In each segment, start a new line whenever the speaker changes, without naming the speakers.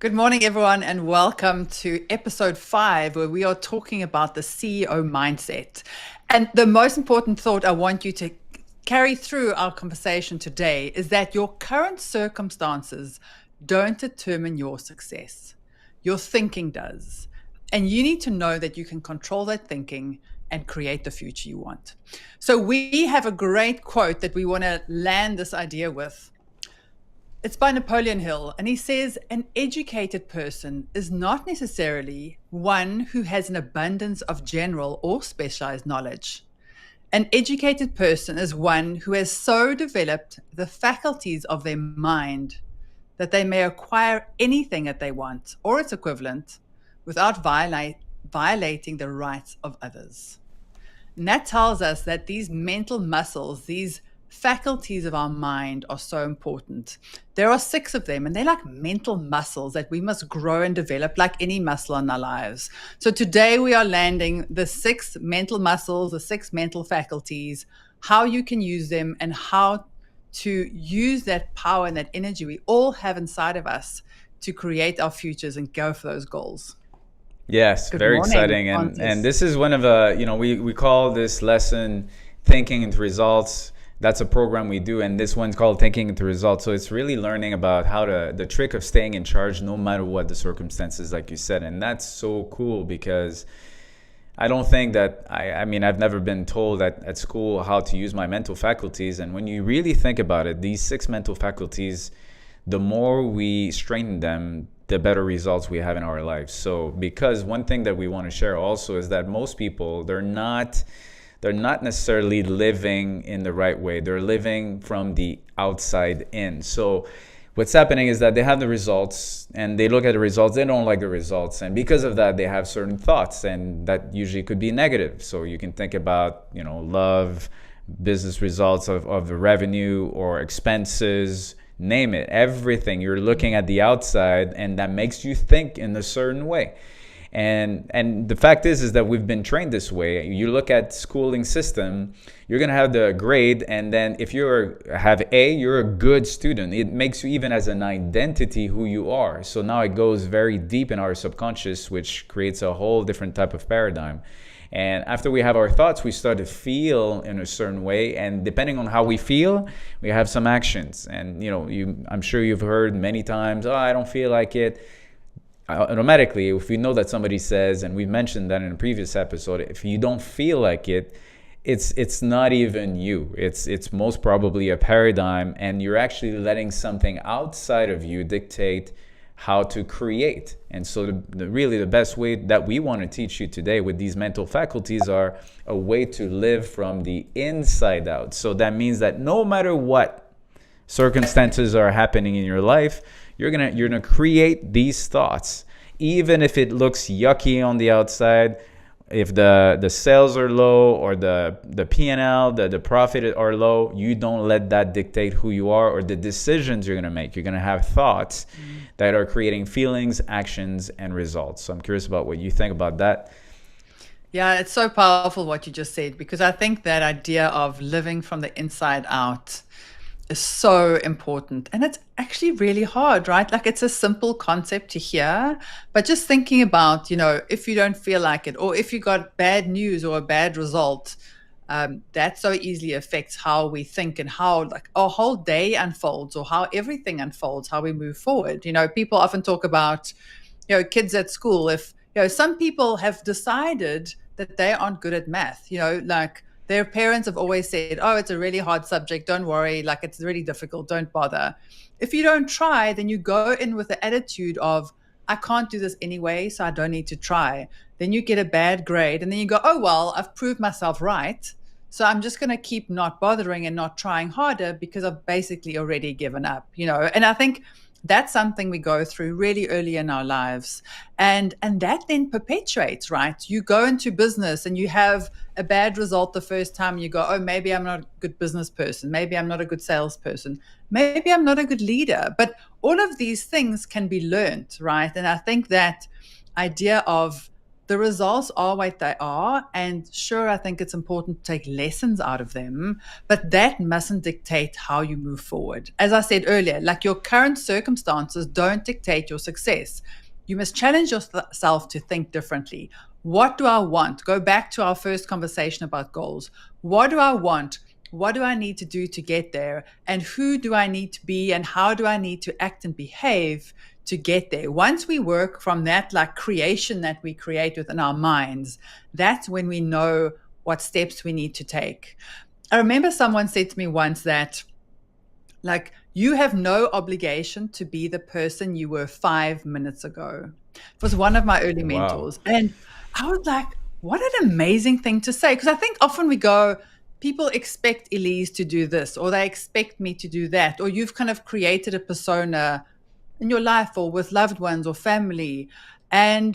Good morning, everyone, and welcome to episode 5, where we are talking about the CEO mindset. And the most important thought I want you to carry through our conversation today is that your current circumstances don't determine your success. Your thinking does. And you need to know that you can control that thinking and create the future you want. So, we have a great quote that we want to land this idea with. It's by Napoleon Hill, and he says, an educated person is not necessarily one who has an abundance of general or specialized knowledge. An educated person is one who has so developed the faculties of their mind that they may acquire anything that they want or its equivalent without violating the rights of others. And that tells us that these mental muscles, these faculties of our mind are so important. There are 6 of them, and they're like mental muscles that we must grow and develop like any muscle in our lives. So today we are landing the 6 mental muscles, the 6 mental faculties, how you can use them, and how to use that power and that energy we all have inside of us to create our futures and go for those goals.
Yes,
Good
very
morning,
exciting. And
Francis.
this is one of we call this lesson thinking into results. That's a program we do, and this one's called thinking into results. So it's really learning about the trick of staying in charge no matter what the circumstances, like you said. And that's so cool because I don't think that I mean, I've never been told at school how to use my mental faculties. And when you really think about it, these 6 mental faculties, the more we strengthen them, the better results we have in our lives. So, because one thing that we want to share also is that most people, they're not necessarily living in the right way. They're living from the outside in. So what's happening is that they have the results and they look at the results, they don't like the results, and because of that they have certain thoughts, and that usually could be negative. So you can think about love, business results of the revenue or expenses, name it, everything. You're looking at the outside and that makes you think in a certain way. And the fact is that we've been trained this way. You look at schooling system, you're gonna have the grade, and then if you have A, you're a good student. It makes you even as an identity who you are. So now it goes very deep in our subconscious, which creates a whole different type of paradigm. And after we have our thoughts, we start to feel in a certain way, and depending on how we feel, we have some actions. And I'm sure you've heard many times, "Oh, I don't feel like it." Automatically, if we know that somebody says, and we mentioned that in a previous episode, if you don't feel like it, it's not even you. It's most probably a paradigm, and you're actually letting something outside of you dictate how to create. And so really the best way that we want to teach you today with these mental faculties are a way to live from the inside out. So that means that no matter what circumstances are happening in your life, you're gonna create these thoughts, even if it looks yucky on the outside. If the sales are low, or the P&L, the profit are low, you don't let that dictate who you are or the decisions you're gonna make. You're gonna have thoughts that are creating feelings, actions, and results. So I'm curious about what you think about that.
Yeah, it's so powerful what you just said, because I think that idea of living from the inside out is so important. And it's actually really hard, right? Like, it's a simple concept to hear, but just thinking about, if you don't feel like it, or if you got bad news or a bad result, that so easily affects how we think and how like our whole day unfolds, or how everything unfolds, how we move forward. People often talk about, kids at school. If, some people have decided that they aren't good at math, like their parents have always said, oh, it's a really hard subject. Don't worry. Like, it's really difficult. Don't bother. If you don't try, then you go in with the attitude of, I can't do this anyway, so I don't need to try. Then you get a bad grade, and then you go, oh, well, I've proved myself right. So I'm just going to keep not bothering and not trying harder because I've basically already given up, And I think that's something we go through really early in our lives. And that then perpetuates, right? You go into business and you have a bad result the first time. You go, oh, maybe I'm not a good business person. Maybe I'm not a good salesperson. Maybe I'm not a good leader. But all of these things can be learned, right? And I think that idea of the results are what they are. And sure, I think it's important to take lessons out of them, but that mustn't dictate how you move forward. As I said earlier, like your current circumstances don't dictate your success. You must challenge yourself to think differently. What do I want? Go back to our first conversation about goals. What do I want? What do I need to do to get there? And who do I need to be? And how do I need to act and behave to get there? Once we work from that, like creation that we create within our minds, that's when we know what steps we need to take. I remember someone said to me once that, like, you have no obligation to be the person you were 5 minutes ago. It was one of my early
Wow.
mentors. And I was like, what an amazing thing to say. Because I think often we go, people expect Elise to do this, or they expect me to do that, or you've kind of created a persona in your life or with loved ones or family. And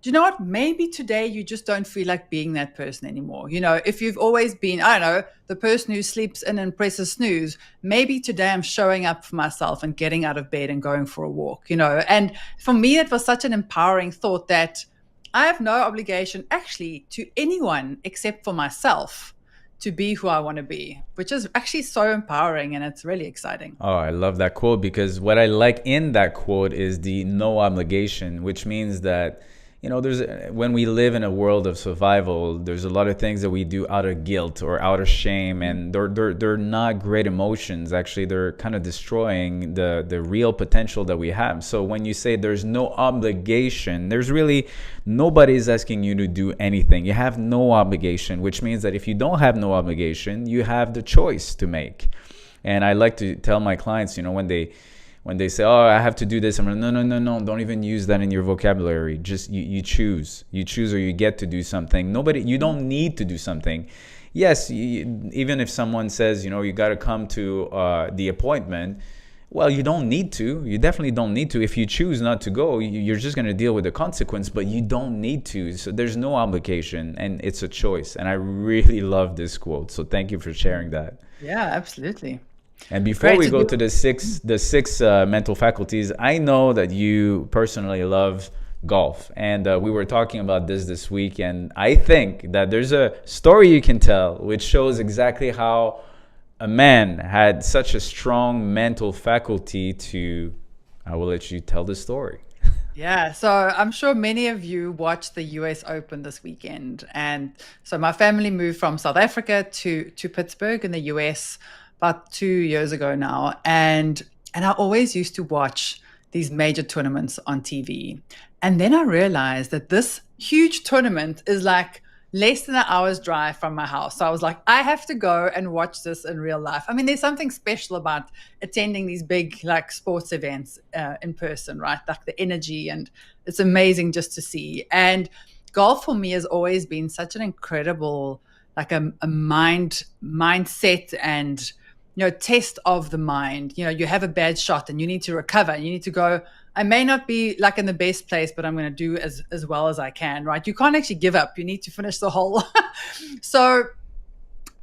do you know what? Maybe today you just don't feel like being that person anymore. If you've always been, I don't know, the person who sleeps in and presses snooze, maybe today I'm showing up for myself and getting out of bed and going for a walk. And for me, it was such an empowering thought that I have no obligation actually to anyone except for myself to be who I want to be, which is actually so empowering and it's really exciting.
Oh, I love that quote, because what I like in that quote is the no obligation, which means that, when we live in a world of survival, there's a lot of things that we do out of guilt or out of shame, and they're not great emotions. Actually, they're kind of destroying the real potential that we have. So when you say there's no obligation, there's really nobody's asking you to do anything. You have no obligation, which means that if you don't have no obligation, you have the choice to make. And I like to tell my clients, when they say, "Oh, I have to do this," I'm like, no, no, no, no, don't even use that in your vocabulary. Just you choose, or you get to do something. You don't need to do something. Yes, even if someone says, you got to come to the appointment, well, you don't need to. You definitely don't need to. If you choose not to go, you're just going to deal with the consequence, but you don't need to. So there's no obligation, and it's a choice. And I really love this quote. So thank you for sharing that.
Yeah, absolutely.
And before
Great.
we
So
go to the six mental faculties, I know that you personally love golf, and we were talking about this week, and I think that there's a story you can tell which shows exactly how a man had such a strong mental faculty to. I will let you tell the story.
Yeah, so I'm sure many of you watched the US Open this weekend. And so my family moved from South Africa to Pittsburgh in the US about 2 years ago now. And I always used to watch these major tournaments on TV. And then I realized that this huge tournament is like less than an hour's drive from my house. So I was like, I have to go and watch this in real life. I mean, there's something special about attending these big like sports events in person, right? Like the energy, and it's amazing just to see. And golf for me has always been such an incredible, like a mindset and test of the mind. You have a bad shot and you need to recover. You need to go, I may not be like in the best place, but I'm going to do as well as I can, right? You can't actually give up. You need to finish the hole. So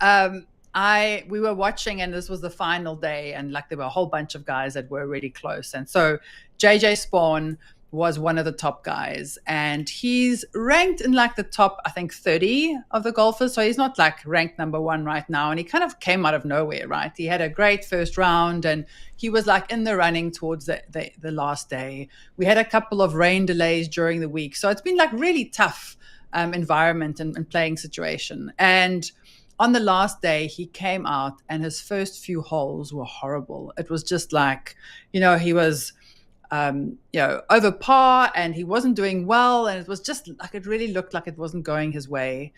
we were watching, and this was the final day, and like there were a whole bunch of guys that were really close. And so JJ Spawn was one of the top guys, and he's ranked in like the top, I think, 30 of the golfers. So he's not like ranked number one right now. And he kind of came out of nowhere, right? He had a great first round, and he was like in the running towards the last day. We had a couple of rain delays during the week. So it's been like really tough environment and playing situation. And on the last day, he came out, and his first few holes were horrible. It was just like, he was over par, and he wasn't doing well. And it was just like, it really looked like it wasn't going his way.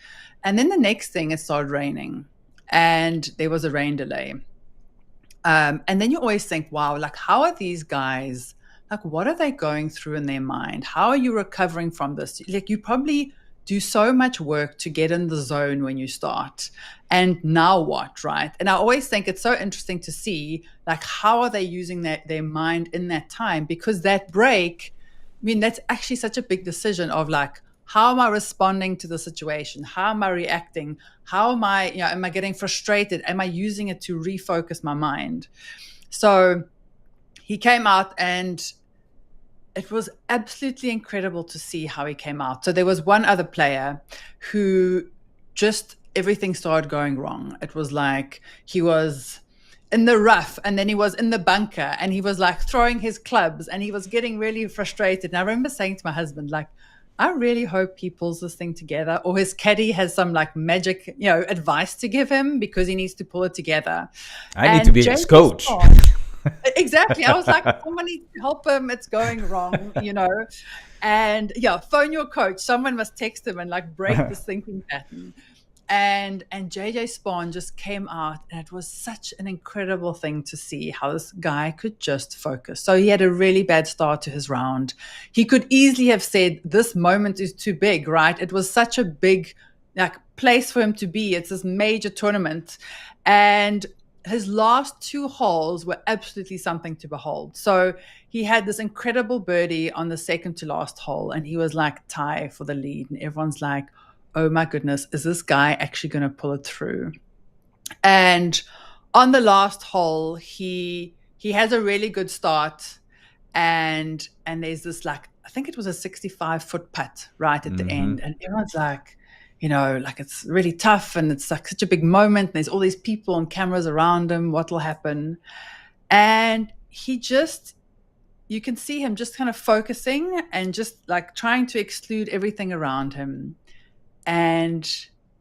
And then the next thing, it started raining, and there was a rain delay. And then you always think, wow, like, how are these guys, like, what are they going through in their mind? How are you recovering from this? Like, you probably do so much work to get in the zone when you start. And now what, right? And I always think it's so interesting to see, like, how are they using their mind in that time? Because that break, I mean, that's actually such a big decision of like, how am I responding to the situation? How am I reacting? How am I getting frustrated? Am I using it to refocus my mind? So he came out, and it was absolutely incredible to see how he came out. So there was one other player who just everything started going wrong. It was like he was in the rough and then he was in the bunker and he was like throwing his clubs and he was getting really frustrated. And I remember saying to my husband, like, I really hope he pulls this thing together, or his caddy has some like magic, advice to give him because he needs to pull it together.
I need to
And
be his
James
coach.
Bond, exactly. I was like, someone needs to help him. It's going wrong. And yeah, phone your coach. Someone must text him and like break this thinking pattern. And JJ Spawn just came out, and it was such an incredible thing to see how this guy could just focus. So he had a really bad start to his round. He could easily have said, "This moment is too big," right? It was such a big like place for him to be. It's this major tournament, and his last two holes were absolutely something to behold. So he had this incredible birdie on the second to last hole, and he was like tie for the lead, and everyone's like, oh my goodness, is this guy actually going to pull it through? And on the last hole, he has a really good start, and there's this like, I think it was a 65-foot putt right at the end, and everyone's like, like it's really tough and it's like such a big moment. And there's all these people and cameras around him. What will happen? And you can see him just kind of focusing and just like trying to exclude everything around him. And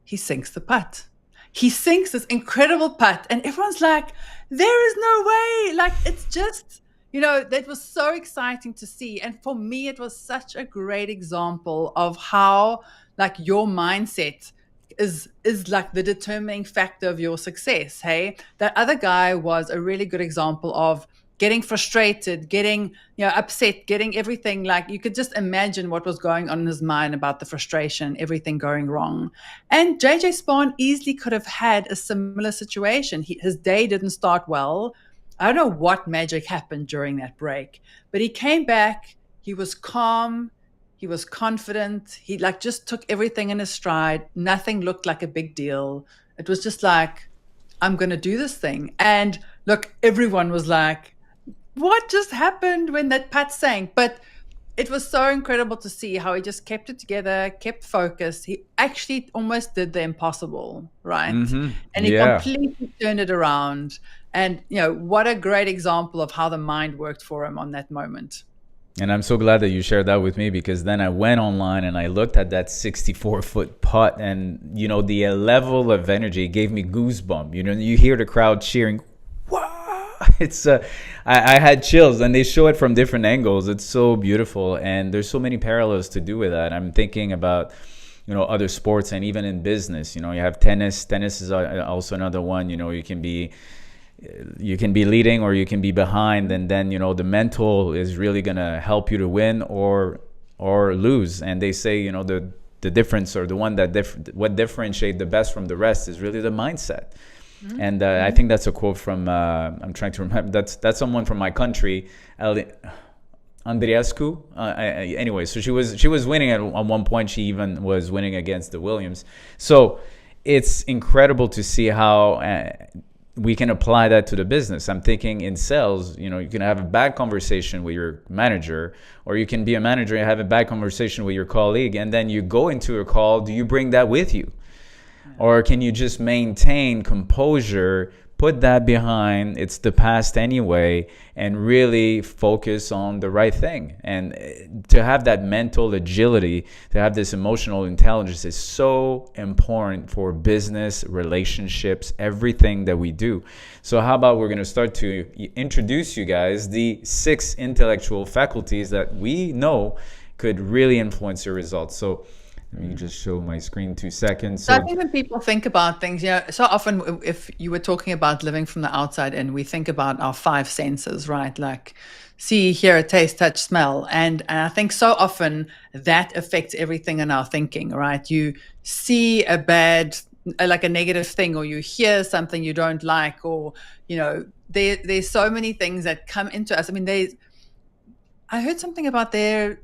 he sinks the putt. He sinks this incredible putt, and everyone's like, there is no way. Like, it's just, that was so exciting to see. And for me, it was such a great example of how like your mindset is like the determining factor of your success. Hey, that other guy was a really good example of getting frustrated, getting upset, getting everything, like you could just imagine what was going on in his mind about the frustration, everything going wrong. And JJ Spawn easily could have had a similar situation. His day didn't start well. I don't know what magic happened during that break, but he came back, he was calm, he was confident, he like just took everything in his stride. Nothing looked like a big deal. It was just like, I'm going to do this thing. And look, everyone was like, what just happened when that putt sank? But it was so incredible to see how he just kept it together, kept focused. He actually almost did the impossible, right? And he
Yeah.
completely turned it around. And, what a great example of how the mind worked for him on that moment.
And I'm so glad that you shared that with me, because then I went online and I looked at that 64-foot putt, and the level of energy gave me goosebumps. You hear the crowd cheering. Wow! It's I had chills, and they show it from different angles. It's so beautiful, and there's so many parallels to do with that. I'm thinking about other sports, and even in business. You have tennis. Tennis is also another one. You can be leading or you can be behind, and then the mental is really gonna help you to win or lose. And they say the difference, or the one that what differentiate the best from the rest, is really the mindset. And I think that's a quote from I'm trying to remember. That's someone from my country, Andreescu. Anyway, so she was winning at one point. She even was winning against the Williams. So it's incredible to see how we can apply that to the business. I'm thinking in sales, you can have a bad conversation with your manager, or you can be a manager and have a bad conversation with your colleague, and then you go into a call. Do you bring that with you? Or can you just maintain composure, put that behind, it's the past anyway, and really focus on the right thing? And to have that mental agility, to have this emotional intelligence is so important for business, relationships, everything that we do. So how about we're going to start to introduce you guys the 6 intellectual faculties that we know could really influence your results. So let me just show my screen 2 seconds.
So I think when people think about things, so often if you were talking about living from the outside in, we think about our 5 senses, right? Like see, hear, taste, touch, smell. And I think so often that affects everything in our thinking, right? You see like a negative thing, or you hear something you don't like, or, there's so many things that come into us. I mean, I heard something about there's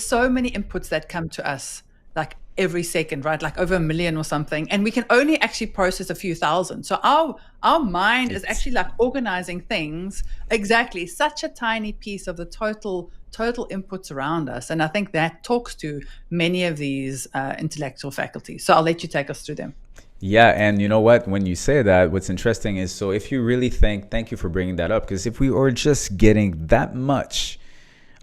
so many inputs that come to us, like every second, right? Like over 1 million or something. And we can only actually process a few thousand. So our mind is
It's
actually like organizing things exactly such a tiny piece of the total inputs around us. And I think that talks to many of these intellectual faculties. So I'll let you take us through them.
Yeah, and you know what? When you say that, what's interesting is, so if you really think, thank you for bringing that up, because if we are just getting that much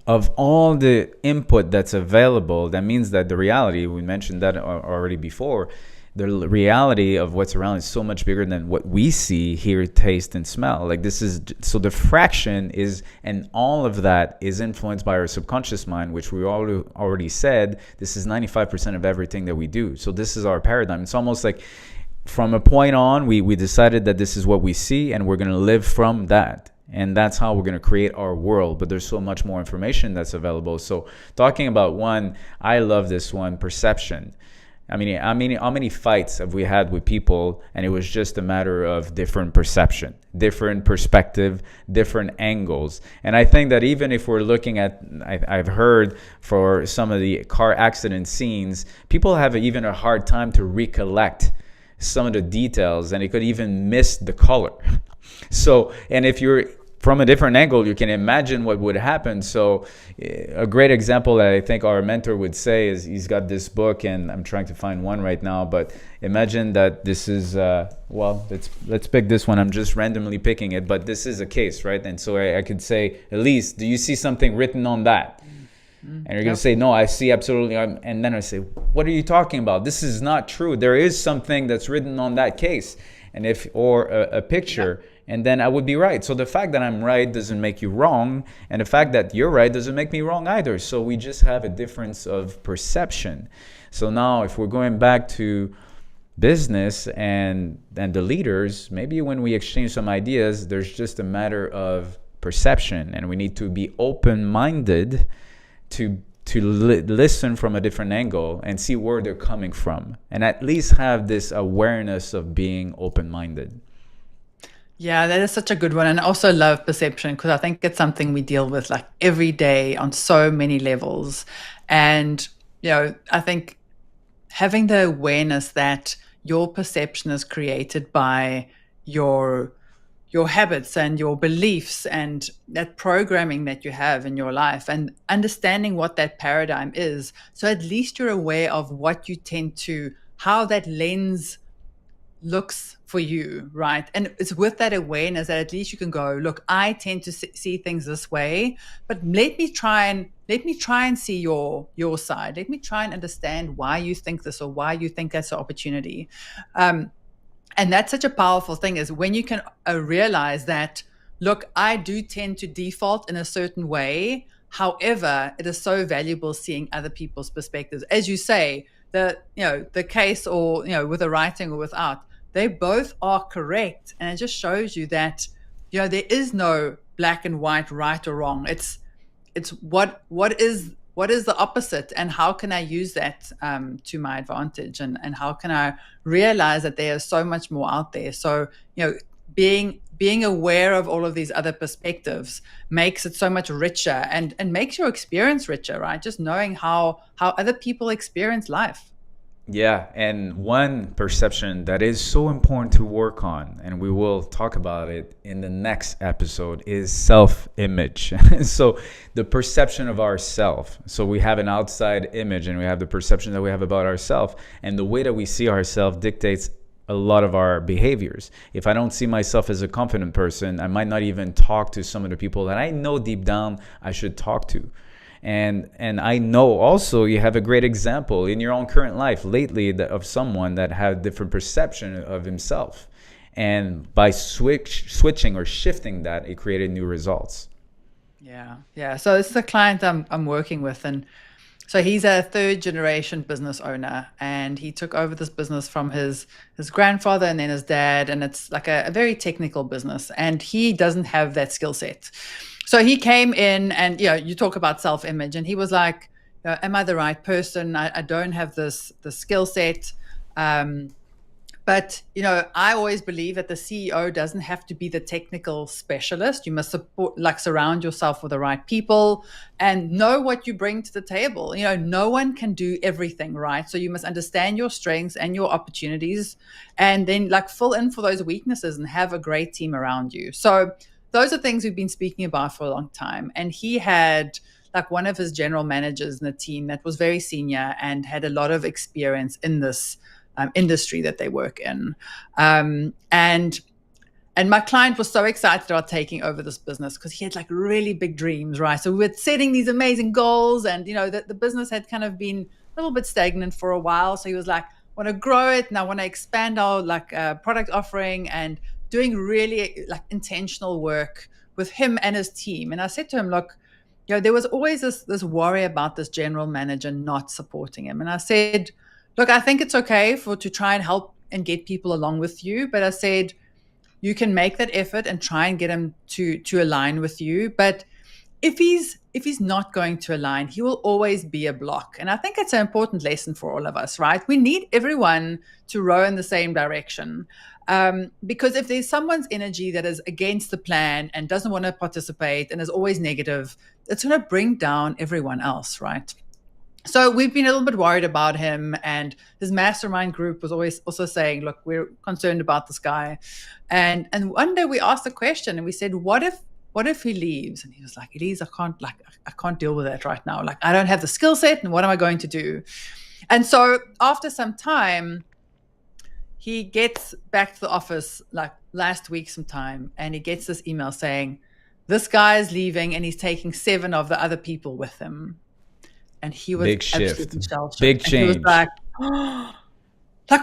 of all the input that's available, that means that the reality, we mentioned that already before, the reality of what's around is so much bigger than what we see, hear, taste, and smell. Like this is, so the fraction is, and all of that is influenced by our subconscious mind, which we already said, this is 95% of everything that we do. So this is our paradigm. It's almost like from a point on, we decided that this is what we see and we're going to live from that. And that's how we're going to create our world. But there's so much more information that's available. So talking about one, I love this one, perception. I mean, how many fights have we had with people, and it was just a matter of different perception, different perspective, different angles. And I think that even if we're looking at, I've heard for some of the car accident scenes, people have even a hard time to recollect some of the details, and they could even miss the color. So, and if you're from a different angle, you can imagine what would happen. So a great example that I think our mentor would say is, he's got this book, and I'm trying to find one right now, but imagine that this is, well, let's pick this one. I'm just randomly picking it, but this is a case, right? And so I could say, Elise, do you see something written on that? And you're going to say, no, I see absolutely. And then I say, what are you talking about? This is not true. There is something that's written on that case, and if, or a picture. And then I would be right. So the fact that I'm right doesn't make you wrong. And the fact that you're right doesn't make me wrong either. So we just have a difference of perception. So now if we're going back to business and the leaders, maybe when we exchange some ideas, there's just a matter of perception. And we need to be open-minded to listen from a different angle and see where they're coming from. And at least have this awareness of being open-minded.
Yeah, that is such a good one. And I also love perception because I think it's something we deal with like every day on so many levels. And, I think having the awareness that your perception is created by your habits and your beliefs and that programming that you have in your life, and understanding what that paradigm is. So at least you're aware of what you tend to, how that lens looks for you, right? And it's with that awareness that at least you can go, look, I tend to see things this way, but let me try and see your side. Let me try and understand why you think this or why you think that's an opportunity. And that's such a powerful thing, is when you can realize that, look, I do tend to default in a certain way. However, it is so valuable seeing other people's perspectives. As you say, the case, or, with a writing or without, they both are correct. And it just shows you that, there is no black and white, right or wrong. It's what is the opposite, and how can I use that to my advantage, and how can I realize that there is so much more out there. So, being aware of all of these other perspectives makes it so much richer, and makes your experience richer, right? Just knowing how other people experience life.
Yeah, and one perception that is so important to work on, and we will talk about it in the next episode, is self-image. So the perception of ourself. So we have an outside image, and we have the perception that we have about ourselves, and the way that we see ourselves dictates a lot of our behaviors. If I don't see myself as a confident person, I might not even talk to some of the people that I know deep down I should talk to. And I know also you have a great example in your own current life lately of someone that had different perception of himself. And by switching or shifting that, it created new results.
Yeah. So this is a client I'm working with, and so he's a third generation business owner, and he took over this business from his grandfather and then his dad, and it's like a very technical business, and he doesn't have that skill set. So he came in, and you talk about self-image, and he was like, am I the right person? I don't have the skill set. But, I always believe that the CEO doesn't have to be the technical specialist. You must surround yourself with the right people and know what you bring to the table. No one can do everything, right? So you must understand your strengths and your opportunities, and then fill in for those weaknesses and have a great team around you. So those are things we've been speaking about for a long time. And he had one of his general managers in the team that was very senior and had a lot of experience in this industry that they work in. And my client was so excited about taking over this business because he had really big dreams, right? So we were setting these amazing goals, and the business had kind of been a little bit stagnant for a while. So he was like, I want to grow it and I want to expand our product offering, and doing really intentional work with him and his team. And I said to him, look, there was always this worry about this general manager not supporting him. And I said, look, I think it's okay to try and help and get people along with you. But I said, you can make that effort and try and get him to align with you. But if he's not going to align, he will always be a block. And I think it's an important lesson for all of us, right? We need everyone to row in the same direction. Because if there's someone's energy that is against the plan and doesn't want to participate and is always negative, it's going to bring down everyone else, right? So we've been a little bit worried about him, and his mastermind group was always also saying, look, we're concerned about this guy. And one day we asked the question and we said, what if he leaves? And he was like, Elise, I can't deal with that right now. I don't have the skill set, and what am I going to do? And so after some time, he gets back to the office last week sometime, and he gets this email saying, this guy is leaving and he's taking 7 of the other people with him. And he was
big shift,
big change. He was like, oh,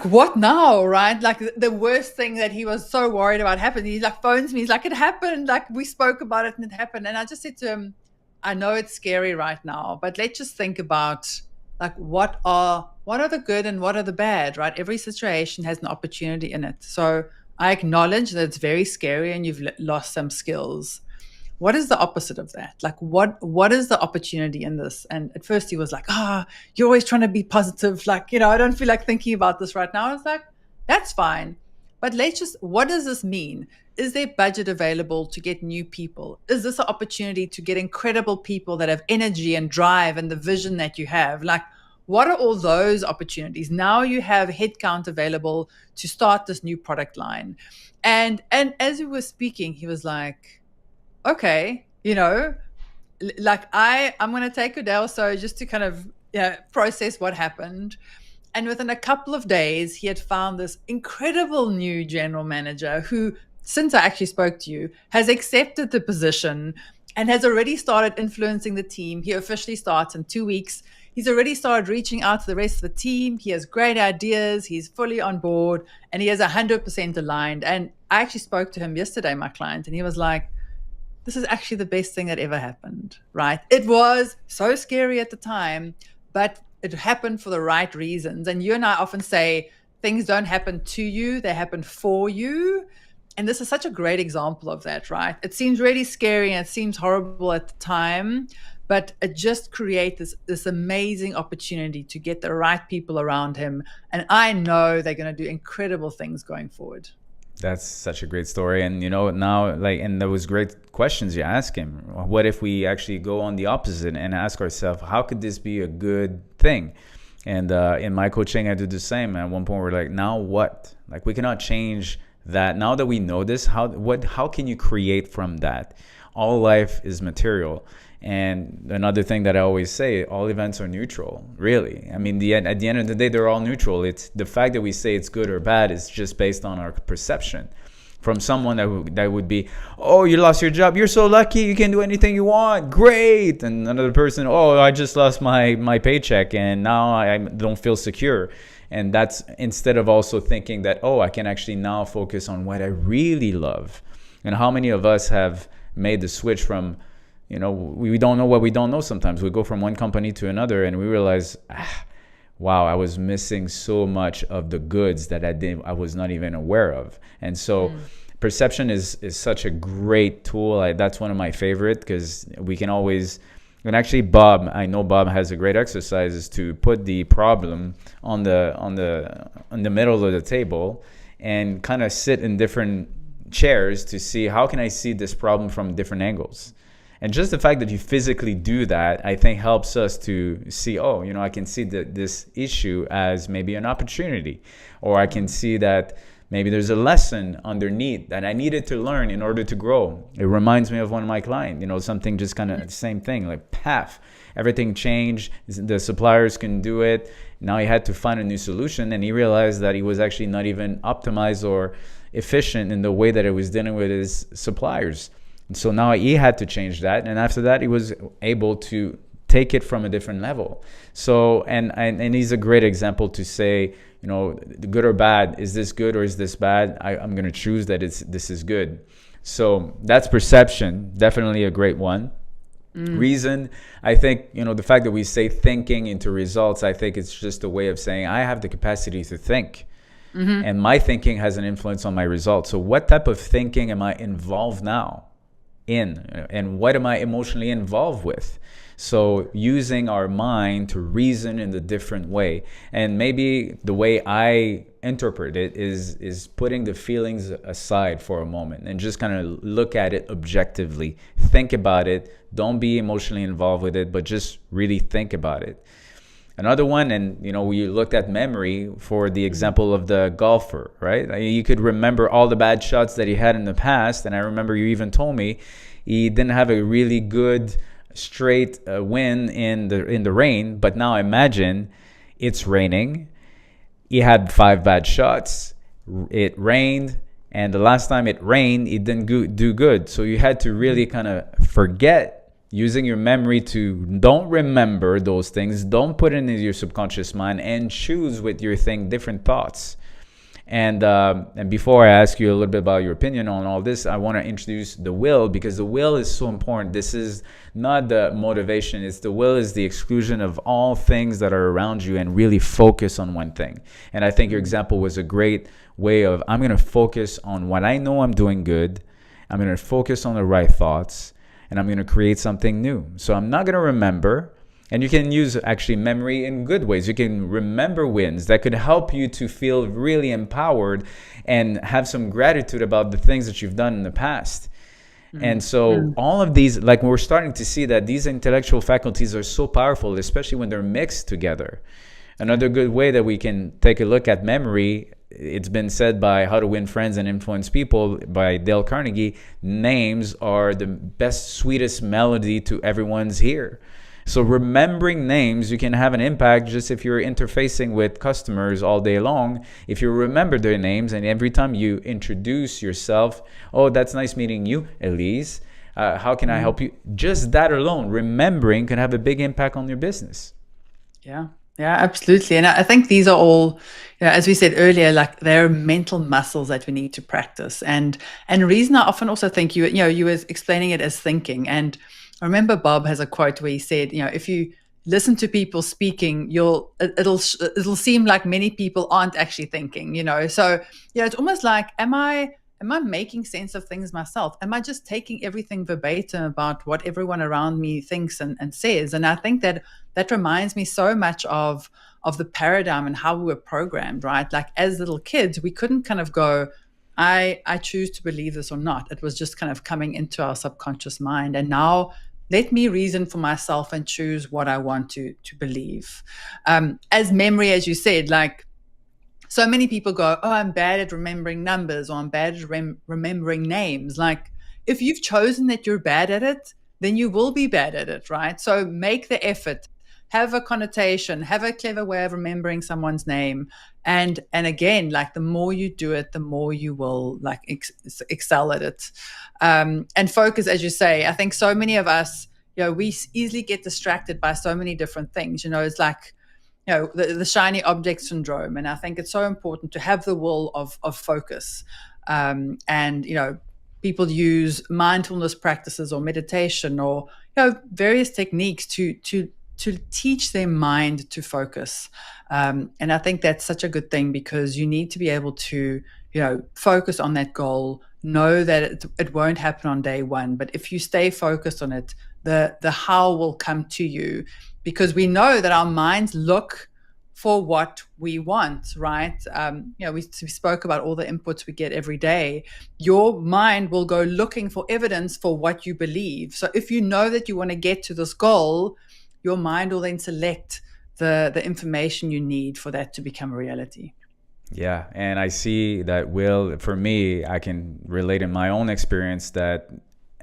what now, right? The worst thing that he was so worried about happened. He phones me. He's like, it happened. We spoke about it and it happened. And I just said to him, I know it's scary right now, but let's just think about what are the good and what are the bad, right? Every situation has an opportunity in it. So I acknowledge that it's very scary and you've lost some skills. What is the opposite of that? What is the opportunity in this? And at first he was like, you're always trying to be positive. I don't feel like thinking about this right now. I was like, that's fine. But what does this mean? Is there budget available to get new people? Is this an opportunity to get incredible people that have energy and drive and the vision that you have? What are all those opportunities? Now you have headcount available to start this new product line. And as we were speaking, he was like, okay, I'm going to take a day or so just to kind of process what happened. And within a couple of days, he had found this incredible new general manager who, since I actually spoke to you, has accepted the position and has already started influencing the team. He officially starts in 2 weeks. He's already started reaching out to the rest of the team. He has great ideas. He's fully on board, and he is 100% aligned. And I actually spoke to him yesterday, my client, and he was like, this is actually the best thing that ever happened, right? It was so scary at the time, but it happened for the right reasons. And you and I often say things don't happen to you, they happen for you. And this is such a great example of that, right? It seems really scary and it seems horrible at the time, but it just creates this amazing opportunity to get the right people around him. And I know they're going to do incredible things going forward.
That's such a great story. And now and those great questions you ask him. What if we actually go on the opposite and ask ourselves, how could this be a good thing? And in my coaching, I do the same. At one point, we're like, now what? We cannot change that. Now that we know this, how can you create from that? All life is material. And another thing that I always say, all events are neutral, really. I mean, at the end of the day, they're all neutral. It's the fact that we say it's good or bad is just based on our perception. From someone that would be, oh, you lost your job, you're so lucky, you can do anything you want, great. And another person, oh, I just lost my paycheck and now I don't feel secure. And that's instead of also thinking that, oh, I can actually now focus on what I really love. And how many of us have made the switch from, we don't know what we don't know sometimes. We go from one company to another and we realize, wow, I was missing so much of the goods that I was not even aware of. And so perception is such a great tool. That's one of my favorite, because we can always And actually, Bob, I know Bob has a great exercise is to put the problem on the middle of the table and kind of sit in different chairs to see how can I see this problem from different angles. And just the fact that you physically do that, I think helps us to see, oh, I can see this issue as maybe an opportunity, or I can see that maybe there's a lesson underneath that I needed to learn in order to grow. It reminds me of one of my clients, something just kind of the same thing, like path. Everything changed. The suppliers can do it. Now he had to find a new solution, and he realized that he was actually not even optimized or efficient in the way that it was dealing with his suppliers. And so now he had to change that. And after that, he was able to take it from a different level. So, and he's a great example to say, good or bad, is this good or is this bad? I'm going to choose that this is good. So that's perception, definitely a great one. Reason, I think, the fact that we say thinking into results, I think it's just a way of saying I have the capacity to think. And my thinking has an influence on my results. So what type of thinking am I involved now in? And what am I emotionally involved with? So using our mind to reason in a different way. And maybe the way I interpret it is putting the feelings aside for a moment and just kind of look at it objectively. Think about it. Don't be emotionally involved with it, but just really think about it. Another one, and we looked at memory for the example of the golfer, right? You could remember all the bad shots that he had in the past, and I remember you even told me he didn't have a really good straight win in the rain. But now imagine it's raining. He had 5 bad shots. It rained, and the last time it rained, it didn't do good. So you had to really kind of forget. Using your memory to don't remember those things, don't put it into your subconscious mind, and choose with your different thoughts. And before I ask you a little bit about your opinion on all this, I want to introduce the will, because the will is so important. This is not the motivation. It's the will is the exclusion of all things that are around you and really focus on one thing. And I think your example was a great way of, I'm going to focus on what I know I'm doing good. I'm going to focus on the right thoughts. And I'm going to create something new. So I'm not going to remember. And you can use actually memory in good ways. You can remember wins that could help you to feel really empowered and have some gratitude about the things that you've done in the past. And so all of these, like we're starting to see that these intellectual faculties are so powerful, especially when they're mixed together. Another good way that we can take a look at memory, it's been said by How to Win Friends and Influence People by Dale Carnegie, names are the best, sweetest melody to everyone's ear. So remembering names, you can have an impact just if you're interfacing with customers all day long. If you remember their names and every time you introduce yourself, oh, that's nice meeting you, Elise. How can I help you? Just that alone, remembering, can have a big impact on your business.
Yeah. Yeah, absolutely. And I think these are all, as we said earlier, like they're mental muscles that we need to practice. And the reason I often also think you were explaining it as thinking. And I remember Bob has a quote where he said, if you listen to people speaking, it'll seem like many people aren't actually thinking, So, it's almost like, am I making sense of things myself? Am I just taking everything verbatim about what everyone around me thinks and says? And I think that reminds me so much of the paradigm and how we were programmed, right? Like as little kids, we couldn't kind of go, I choose to believe this or not. It was just kind of coming into our subconscious mind. And now let me reason for myself and choose what I want to believe. As memory, as you said, like, so many people go, oh, I'm bad at remembering numbers, or I'm bad at remembering names. Like, if you've chosen that you're bad at it, then you will be bad at it, right? So make the effort, have a connotation, have a clever way of remembering someone's name. And again, like the more you do it, the more you will like excel at it. And focus, as you say, I think so many of us, we easily get distracted by so many different things. It's like, the shiny object syndrome. And I think it's so important to have the will of focus. And, people use mindfulness practices or meditation or, various techniques to teach their mind to focus. And I think that's such a good thing because you need to be able to, focus on that goal, know that it won't happen on day one. But if you stay focused on it, the how will come to you, because we know that our minds look for what we want, right? We spoke about all the inputs we get every day. Your mind will go looking for evidence for what you believe. So if you know that you want to get to this goal, your mind will then select the information you need for that to become a reality.
Yeah, and I see that, Will, for me, I can relate in my own experience that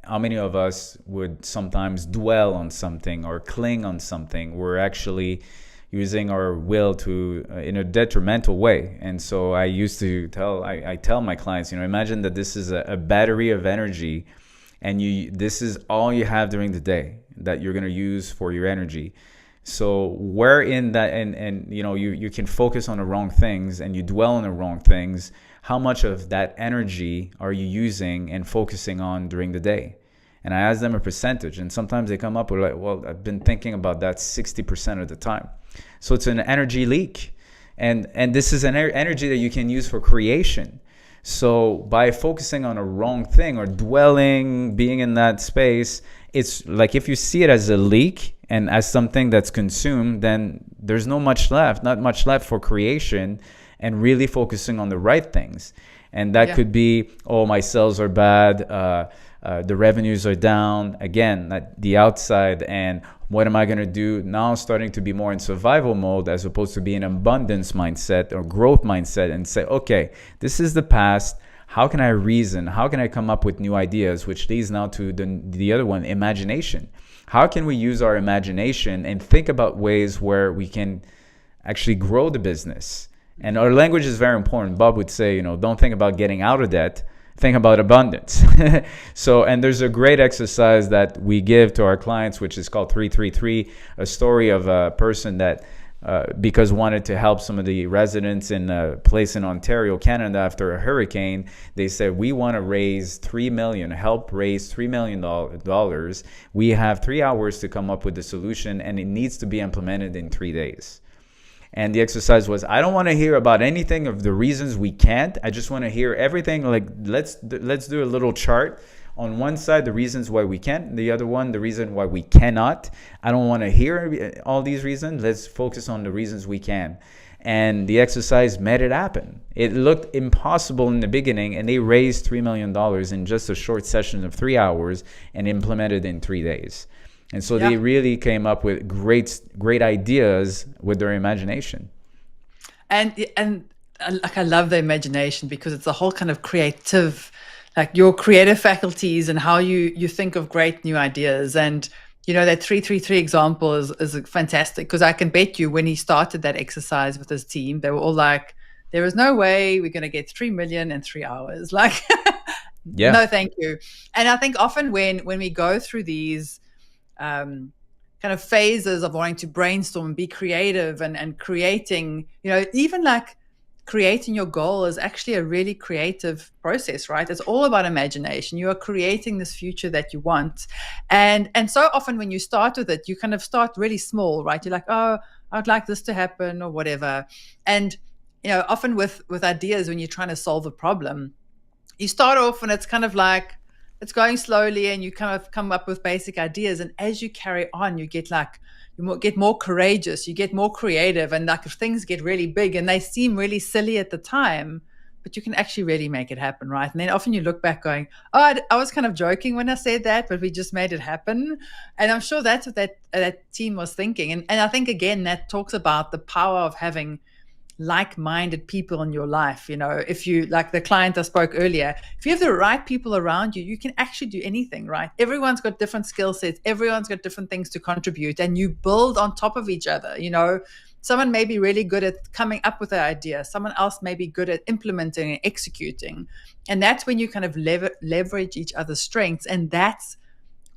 how many of us would sometimes dwell on something or cling on something. We're actually using our will to in a detrimental way. And so I used to I tell my clients, imagine that this is a battery of energy, and this is all you have during the day that you're going to use for your energy. So where in that, and you can focus on the wrong things and you dwell on the wrong things, how much of that energy are you using and focusing on during the day? And I ask them a percentage, and sometimes they come up with like, well, I've been thinking about that 60% of the time. So it's an energy leak. And this is an energy that you can use for creation. So by focusing on a wrong thing or dwelling, being in that space, it's like if you see it as a leak and as something that's consumed, then there's not much left for creation and really focusing on the right things. And that could be, oh, my sales are bad, the revenues are down, again, at the outside, and what am I going to do now? Starting to be more in survival mode as opposed to be in abundance mindset or growth mindset, and say, okay, this is the past. How can I reason? How can I come up with new ideas? Which leads now to the other one, imagination. How can we use our imagination and think about ways where we can actually grow the business? And our language is very important. Bob would say, don't think about getting out of debt. Think about abundance. And there's a great exercise that we give to our clients, which is called 333, a story of a person that because wanted to help some of the residents in a place in Ontario, Canada, after a hurricane. They said, we want to help raise $3 million. We have 3 hours to come up with the solution, and it needs to be implemented in 3 days. And the exercise was, I don't want to hear about anything of the reasons we can't. I just want to hear everything. Like, let's do a little chart. On one side, the reasons why we can't. The other one, the reason why we cannot. I don't want to hear all these reasons. Let's focus on the reasons we can. And the exercise made it happen. It looked impossible in the beginning, and they raised $3 million in just a short session of 3 hours and implemented in 3 days. And so they really came up with great ideas with their imagination.
And like, I love the imagination, because it's a whole kind of creative, like your creative faculties and how you think of great new ideas. And that 333 example is fantastic, because I can bet you when he started that exercise with his team, they were all like, there is no way we're going to get 3 million in 3 hours. Like, no, thank you. And I think often when we go through these kind of phases of wanting to brainstorm and be creative and creating, even like creating your goal is actually a really creative process, right? It's all about imagination. You are creating this future that you want. And so often when you start with it, you kind of start really small, right? You're like, oh, I'd like this to happen or whatever. And, often with ideas, when you're trying to solve a problem, you start off and it's kind of like, it's going slowly and you kind of come up with basic ideas. And as you carry on, you get more courageous, you get more creative, and like if things get really big and they seem really silly at the time, but you can actually really make it happen, right? And then often you look back going, oh, I was kind of joking when I said that, but we just made it happen. And I'm sure that's what that team was thinking. And I think, again, that talks about the power of having like-minded people in your life. If you, like the client I spoke earlier, if you have the right people around you, you can actually do anything, right? Everyone's got different skill sets, everyone's got different things to contribute, and you build on top of each other. Someone may be really good at coming up with an idea, someone else may be good at implementing and executing, and that's when you kind of leverage each other's strengths, and that's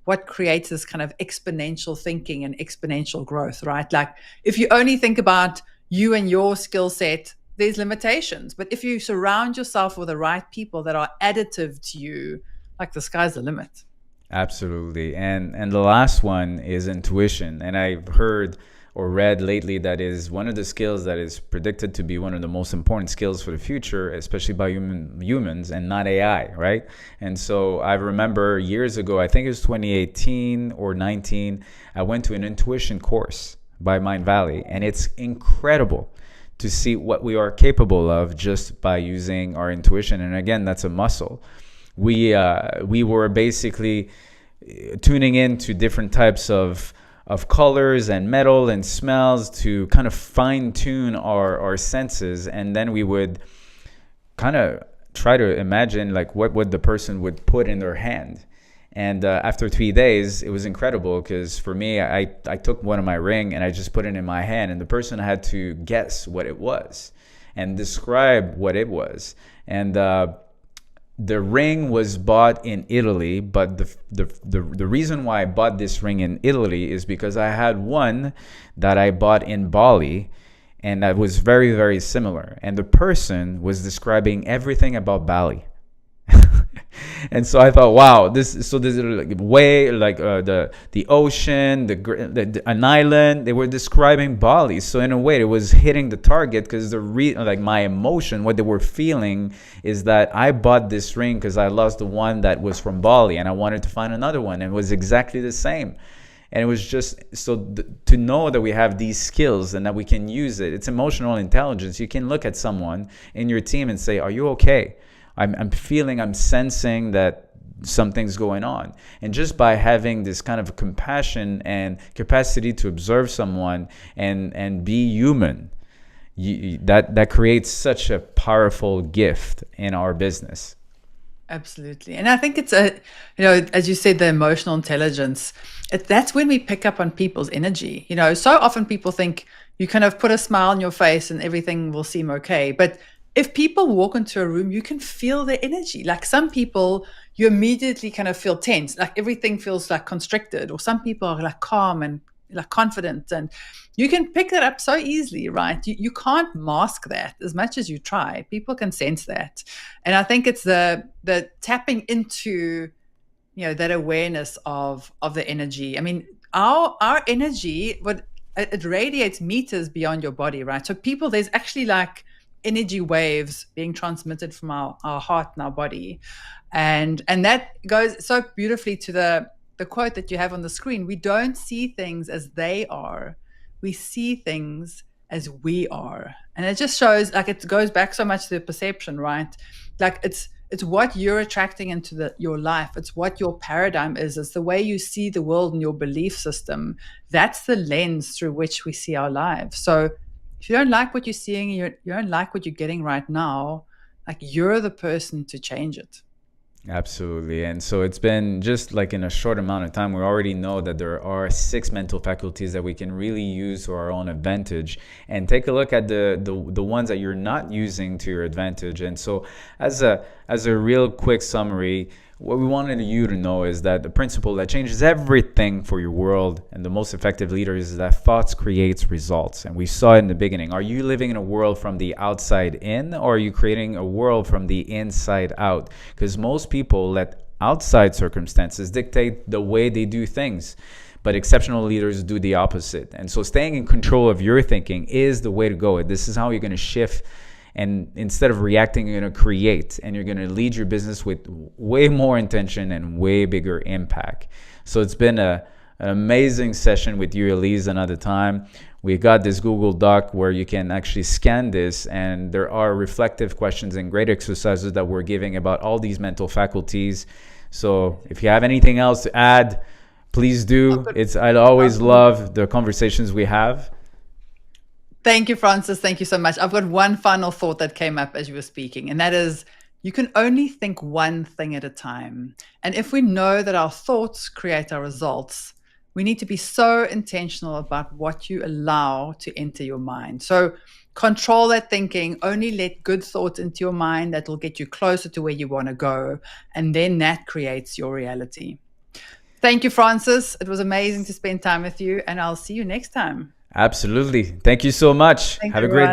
what creates this kind of exponential thinking and exponential growth, right? Like, if you only think about you and your skill set, there's limitations. But if you surround yourself with the right people that are additive to you, like, the sky's the limit.
Absolutely. And the last one is intuition. And I've heard or read lately that is one of the skills that is predicted to be one of the most important skills for the future, especially by humans and not AI, right? And so I remember years ago, I think it was 2018 or 19, I went to an intuition course by Mind Valley, and it's incredible to see what we are capable of just by using our intuition. And again, that's a muscle. We were basically tuning into different types of colors and metal and smells to kind of fine tune our senses, and then we would kind of try to imagine like what the person would put in their hand. And after 3 days, it was incredible because for me, I took one of my ring and I just put it in my hand, and the person had to guess what it was and describe what it was. And the ring was bought in Italy, but the reason why I bought this ring in Italy is because I had one that I bought in Bali, and that was very, very similar. And the person was describing everything about Bali. And so I thought, wow, this is like way like the ocean, an island. They were describing Bali, so in a way, it was hitting the target because like my emotion, what they were feeling, is that I bought this ring because I lost the one that was from Bali, and I wanted to find another one, and it was exactly the same. And it was just to know that we have these skills and that we can use it. It's emotional intelligence. You can look at someone in your team and say, "Are you okay?" I'm sensing that something's going on. And just by having this kind of compassion and capacity to observe someone and be human, that creates such a powerful gift in our business.
Absolutely. And I think it's as you said, the emotional intelligence, that's when we pick up on people's energy. So often people think you kind of put a smile on your face and everything will seem okay. But if people walk into a room, you can feel their energy. Like some people, you immediately kind of feel tense, like everything feels like constricted, or some people are like calm and like confident, and you can pick that up so easily, right? You can't mask that as much as you try. People can sense that. And I think it's the tapping into, that awareness of the energy. I mean, our energy, it radiates meters beyond your body, right? So there's actually like energy waves being transmitted from our heart and our body, and that goes so beautifully to the quote that you have on the screen. We don't see things as they are, we see things as we are. And it just shows, like, it goes back so much to the perception, right? Like it's what you're attracting into your life. It's what your paradigm is. It's the way you see the world and your belief system. That's the lens through which we see our lives. So if you don't like what you're seeing, you don't like what you're getting right now, like, you're the person to change it.
Absolutely. And so it's been just like in a short amount of time, we already know that there are 6 mental faculties that we can really use to our own advantage, and take a look at the ones that you're not using to your advantage. And so as a real quick summary, what we wanted you to know is that the principle that changes everything for your world and the most effective leaders is that thoughts creates results. And we saw it in the beginning. Are you living in a world from the outside in, or are you creating a world from the inside out? Because most people let outside circumstances dictate the way they do things, but exceptional leaders do the opposite. And so staying in control of your thinking is the way to go. This is how you're going to shift. And instead of reacting, you're going to create, and you're going to lead your business with way more intention and way bigger impact. So it's been an amazing session with you, Elise, another time. We got this Google Doc where you can actually scan this, and there are reflective questions and great exercises that we're giving about all these mental faculties. So if you have anything else to add, please do. I always love the conversations we have.
Thank you, Francis. Thank you so much. I've got one final thought that came up as you were speaking, and that is, you can only think one thing at a time. And if we know that our thoughts create our results, we need to be so intentional about what you allow to enter your mind. So control that thinking. Only let good thoughts into your mind that will get you closer to where you want to go. And then that creates your reality. Thank you, Francis. It was amazing to spend time with you, and I'll see you next time.
Absolutely. Thank you so much.
Thank
Have a
you,
great
Ryan.
day.